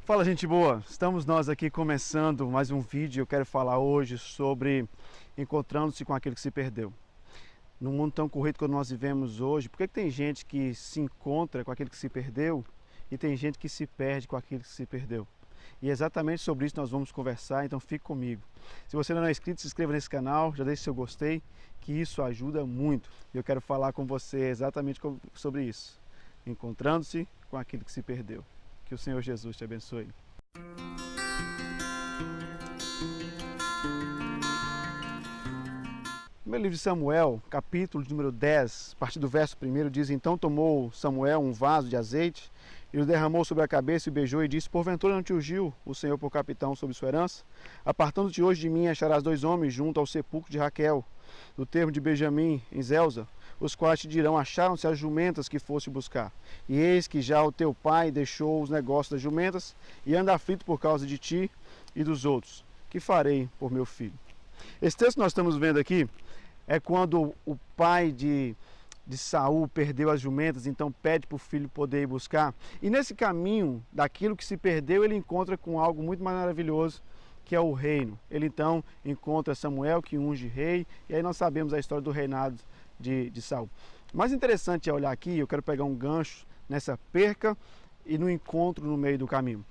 Fala, gente boa! Estamos nós aqui começando mais um vídeo. Eu quero falar hoje sobre encontrando-se com aquele que se perdeu. Num mundo tão corrido que nós vivemos hoje, por que tem gente que se encontra com aquele que se perdeu e tem gente que se perde com aquele que se perdeu? E é exatamente sobre isso nós vamos conversar, então fique comigo. Se você não é inscrito, se inscreva nesse canal, já deixe seu gostei, que isso ajuda muito. E eu quero falar com você exatamente sobre isso. Encontrando-se com aquele que se perdeu. Que o Senhor Jesus te abençoe. No meu livro de Samuel, capítulo número 10, a partir do verso 1, diz: Então tomou Samuel um vaso de azeite, e o derramou sobre a cabeça e o beijou, e disse: Porventura não te ungiu o Senhor por capitão sobre sua herança? Apartando-te hoje de mim, acharás 2 homens junto ao sepulcro de Raquel, do termo de Benjamim, em Zelza, os quais te dirão: acharam-se as jumentas que foste buscar. E eis que já o teu pai deixou os negócios das jumentas, e anda aflito por causa de ti e dos outros. Que farei por meu filho? Esse texto que nós estamos vendo aqui é quando o pai de Saul perdeu as jumentas, então pede para o filho poder ir buscar. E nesse caminho daquilo que se perdeu, ele encontra com algo muito mais maravilhoso, que é o reino. Ele então encontra Samuel, que unge rei, e aí nós sabemos a história do reinado de Saul. O mais interessante é olhar aqui, eu quero pegar um gancho nessa perca e no encontro no meio do caminho.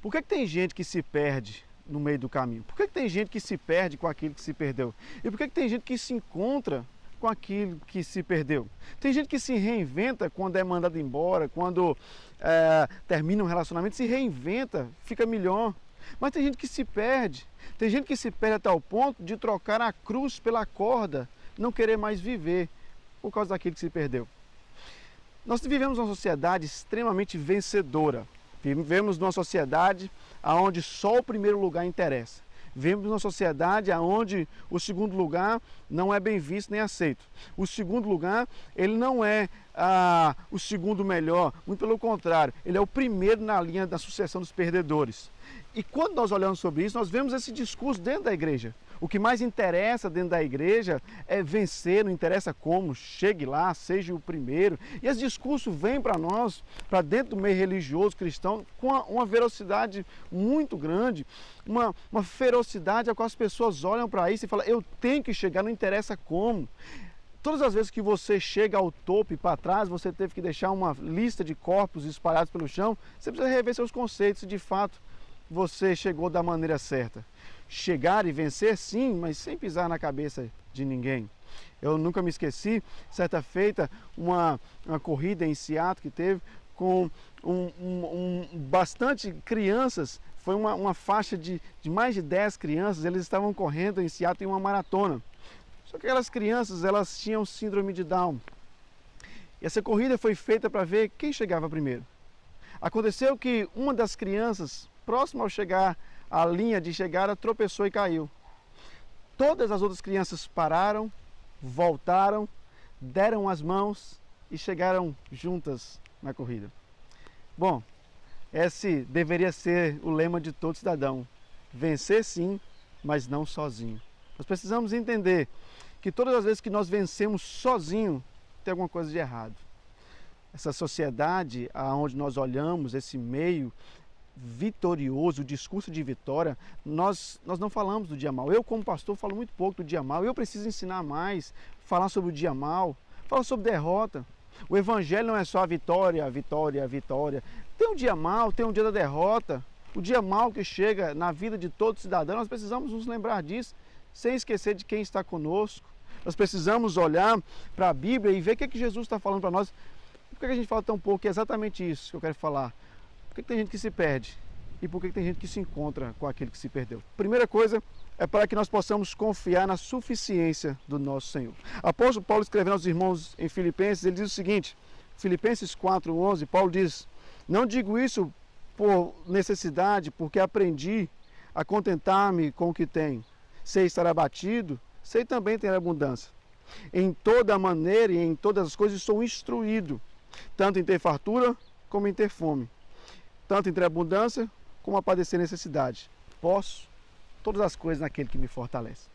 Por que tem gente que se perde no meio do caminho? Por que tem gente que se perde com aquilo que se perdeu? E por que tem gente que se encontra com aquilo que se perdeu? Tem gente que se reinventa quando é mandado embora, quando termina um relacionamento, se reinventa, fica melhor. Mas tem gente que se perde. Tem gente que se perde a tal ponto de trocar a cruz pela corda, não querer mais viver por causa daquilo que se perdeu. Nós vivemos uma sociedade extremamente vencedora. Vivemos numa sociedade onde só o primeiro lugar interessa. Vivemos numa sociedade onde o segundo lugar não é bem visto nem aceito. O segundo lugar, ele não é o segundo melhor, muito pelo contrário, ele é o primeiro na linha da sucessão dos perdedores. E quando nós olhamos sobre isso, nós vemos esse discurso dentro da igreja. O que mais interessa dentro da igreja é vencer, não interessa como, chegue lá, seja o primeiro. E esse discurso vem para nós, para dentro do meio religioso cristão, com uma velocidade muito grande, uma ferocidade a qual as pessoas olham para isso e falam: eu tenho que chegar, não interessa como. Todas as vezes que você chega ao topo e para trás, você teve que deixar uma lista de corpos espalhados pelo chão, você precisa rever seus conceitos, de fato você chegou da maneira certa. Chegar e vencer, sim, mas sem pisar na cabeça de ninguém. Eu nunca me esqueci, certa feita, uma corrida em Seattle que teve com bastante crianças. Foi uma faixa de mais de 10 crianças, eles estavam correndo em Seattle em uma maratona. Só que aquelas crianças, elas tinham síndrome de Down. E essa corrida foi feita para ver quem chegava primeiro. Aconteceu que uma das crianças, próximo ao chegar à linha de chegada, tropeçou e caiu. Todas as outras crianças pararam, voltaram, deram as mãos e chegaram juntas na corrida. Bom, esse deveria ser o lema de todo cidadão: vencer sim, mas não sozinho. Nós precisamos entender que todas as vezes que nós vencemos sozinho, tem alguma coisa de errado. Essa sociedade aonde nós olhamos, esse meio vitorioso, o discurso de vitória, nós não falamos do dia mal. Eu, como pastor, falo muito pouco do dia mal. Eu preciso ensinar mais, falar sobre o dia mal, falar sobre derrota. O evangelho não é só a vitória, a vitória, a vitória. Tem um dia mal, tem um dia da derrota. O dia mal que chega na vida de todo cidadão, nós precisamos nos lembrar disso, sem esquecer de quem está conosco. Nós precisamos olhar para a Bíblia e ver o que Jesus está falando para nós. Por que a gente fala tão pouco? É exatamente isso que eu quero falar. Por que tem gente que se perde? E por que tem gente que se encontra com aquele que se perdeu? Primeira coisa é para que nós possamos confiar na suficiência do nosso Senhor. Apóstolo Paulo, escrevendo aos irmãos em Filipenses, ele diz o seguinte, Filipenses 4:11, Paulo diz: não digo isso por necessidade, porque aprendi a contentar-me com o que tenho. Sei estar abatido, sei também ter abundância. Em toda maneira e em todas as coisas sou instruído, tanto em ter fartura como em ter fome, tanto em ter abundância como a padecer necessidade. Posso todas as coisas naquele que me fortalece.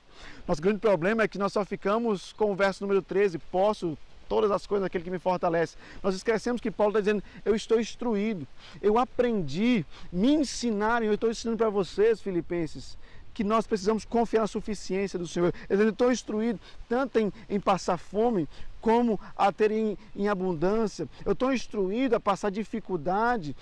Nosso grande problema é que nós só ficamos com o verso número 13, posso todas as coisas naquele que me fortalece. Nós esquecemos que Paulo está dizendo, eu estou instruído, eu aprendi, me ensinaram, eu estou ensinando para vocês, filipenses, que nós precisamos confiar na suficiência do Senhor. Eu estou instruído tanto em passar fome, como a ter em abundância. Eu estou instruído a passar dificuldade,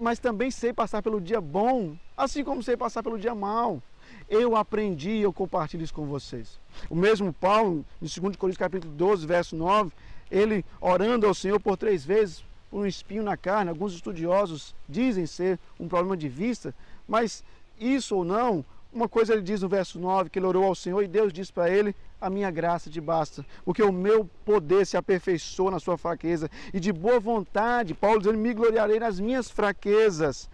mas também sei passar pelo dia bom, assim como sei passar pelo dia mau. Eu aprendi e eu compartilho isso com vocês. O mesmo Paulo, em 2 Coríntios capítulo 12, verso 9, ele orando ao Senhor por 3 vezes, por um espinho na carne. Alguns estudiosos dizem ser um problema de vista, mas isso ou não, uma coisa ele diz no verso 9, que ele orou ao Senhor e Deus disse para ele, a minha graça te basta, porque o meu poder se aperfeiçoa na sua fraqueza. E de boa vontade, Paulo dizendo, me gloriarei nas minhas fraquezas,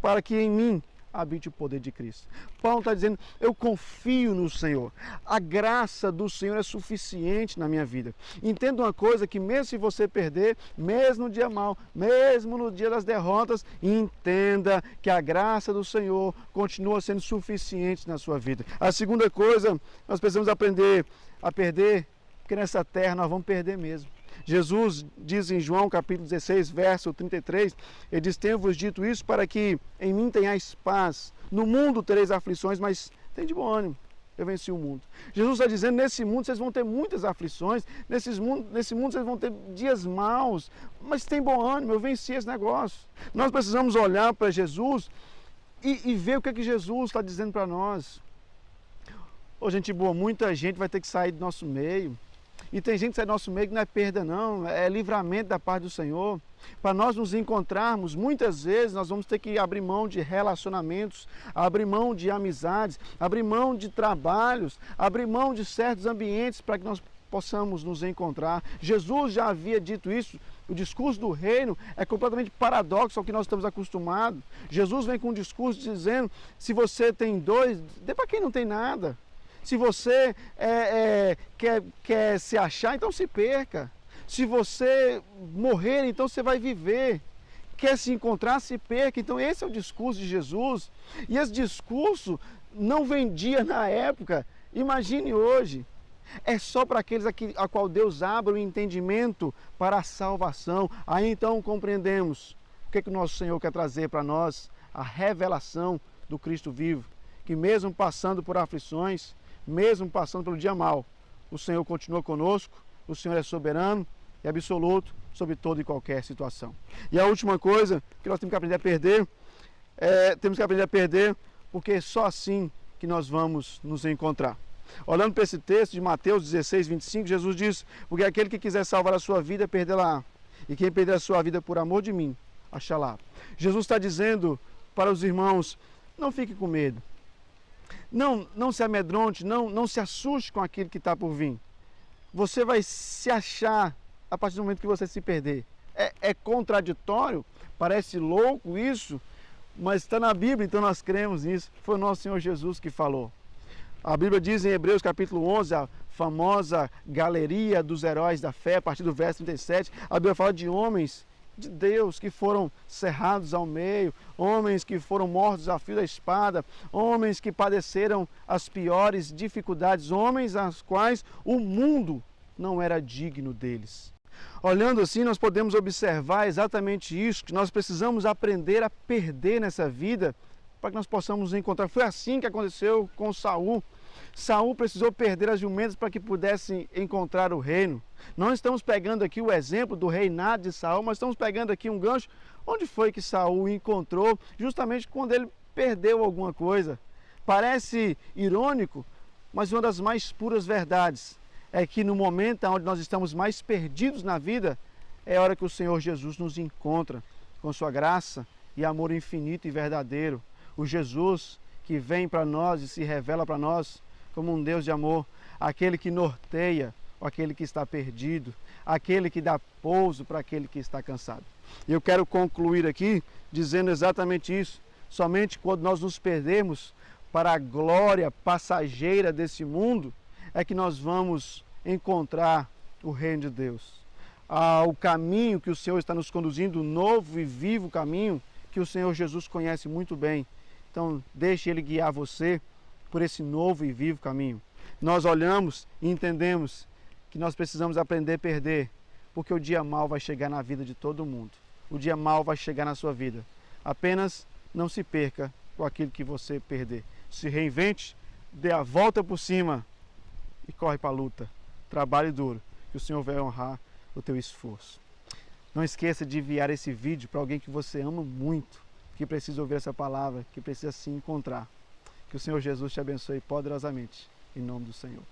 para que em mim habite o poder de Cristo. Paulo está dizendo, eu confio no Senhor. A graça do Senhor é suficiente na minha vida. Entenda uma coisa, que mesmo se você perder, mesmo no dia mau, mesmo no dia das derrotas, entenda que a graça do Senhor continua sendo suficiente na sua vida. A segunda coisa, nós precisamos aprender a perder, porque nessa terra nós vamos perder mesmo. Jesus diz em João capítulo 16, verso 33, ele diz, tenho-vos dito isso para que em mim tenhais paz. No mundo tereis aflições, mas tem de bom ânimo, eu venci o mundo. Jesus está dizendo, nesse mundo vocês vão ter muitas aflições, nesse mundo vocês vão ter dias maus, mas tem bom ânimo, eu venci esse negócio. Nós precisamos olhar para Jesus e ver o que Jesus está dizendo para nós. Ô, gente boa, muita gente vai ter que sair do nosso meio. E tem gente que sai do nosso meio que não é perda não, é livramento da parte do Senhor. Para nós nos encontrarmos, muitas vezes nós vamos ter que abrir mão de relacionamentos, abrir mão de amizades, abrir mão de trabalhos, abrir mão de certos ambientes para que nós possamos nos encontrar. Jesus já havia dito isso, o discurso do reino é completamente paradoxo ao que nós estamos acostumados. Jesus vem com um discurso dizendo, se você tem 2, dê para quem não tem nada. Se você quer se achar, então se perca. Se você morrer, então você vai viver. Quer se encontrar, se perca. Então esse é o discurso de Jesus. E esse discurso não vendia na época. Imagine hoje. É só para aqueles a qual Deus abre o entendimento para a salvação. Aí então compreendemos o que o nosso Senhor quer trazer para nós. A revelação do Cristo vivo. Que mesmo passando por aflições, mesmo passando pelo dia mau, o Senhor continua conosco, o Senhor é soberano e absoluto sobre toda e qualquer situação. E a última coisa que nós temos que aprender a perder, porque é só assim que nós vamos nos encontrar. Olhando para esse texto de Mateus 16, 25, Jesus diz, porque aquele que quiser salvar a sua vida, perdê-la, e quem perder a sua vida por amor de mim, achá-la. Jesus está dizendo para os irmãos, não fique com medo. Não se amedronte, não se assuste com aquilo que está por vir. Você vai se achar a partir do momento que você se perder. É contraditório, parece louco isso, mas está na Bíblia, então nós cremos nisso. Foi o nosso Senhor Jesus que falou. A Bíblia diz em Hebreus capítulo 11, a famosa galeria dos heróis da fé, a partir do verso 37, a Bíblia fala de homens de Deus que foram cerrados ao meio, homens que foram mortos a fio da espada, homens que padeceram as piores dificuldades, homens aos quais o mundo não era digno deles. Olhando assim, nós podemos observar exatamente isso, que nós precisamos aprender a perder nessa vida para que nós possamos nos encontrar. Foi assim que aconteceu com Saul. Saul precisou perder as jumentas para que pudesse encontrar o reino. Não estamos pegando aqui o exemplo do reinado de Saul, mas estamos pegando aqui um gancho. Onde foi que Saul encontrou? Justamente quando ele perdeu alguma coisa. Parece irônico, mas uma das mais puras verdades é que no momento onde nós estamos mais perdidos na vida, é a hora que o Senhor Jesus nos encontra com sua graça e amor infinito e verdadeiro. O Jesus que vem para nós e se revela para nós como um Deus de amor, aquele que norteia aquele que está perdido, aquele que dá pouso para aquele que está cansado. E eu quero concluir aqui dizendo exatamente isso. Somente quando nós nos perdermos para a glória passageira desse mundo, é que nós vamos encontrar o reino de Deus. O caminho que o Senhor está nos conduzindo, o novo e vivo caminho que o Senhor Jesus conhece muito bem. Então, deixe Ele guiar você por esse novo e vivo caminho. Nós olhamos e entendemos que nós precisamos aprender a perder, porque o dia mau vai chegar na vida de todo mundo. O dia mau vai chegar na sua vida. Apenas não se perca com aquilo que você perder. Se reinvente, dê a volta por cima e corre para a luta. Trabalhe duro, que o Senhor vai honrar o teu esforço. Não esqueça de enviar esse vídeo para alguém que você ama muito, que precisa ouvir essa palavra, que precisa se encontrar. Que o Senhor Jesus te abençoe poderosamente, em nome do Senhor.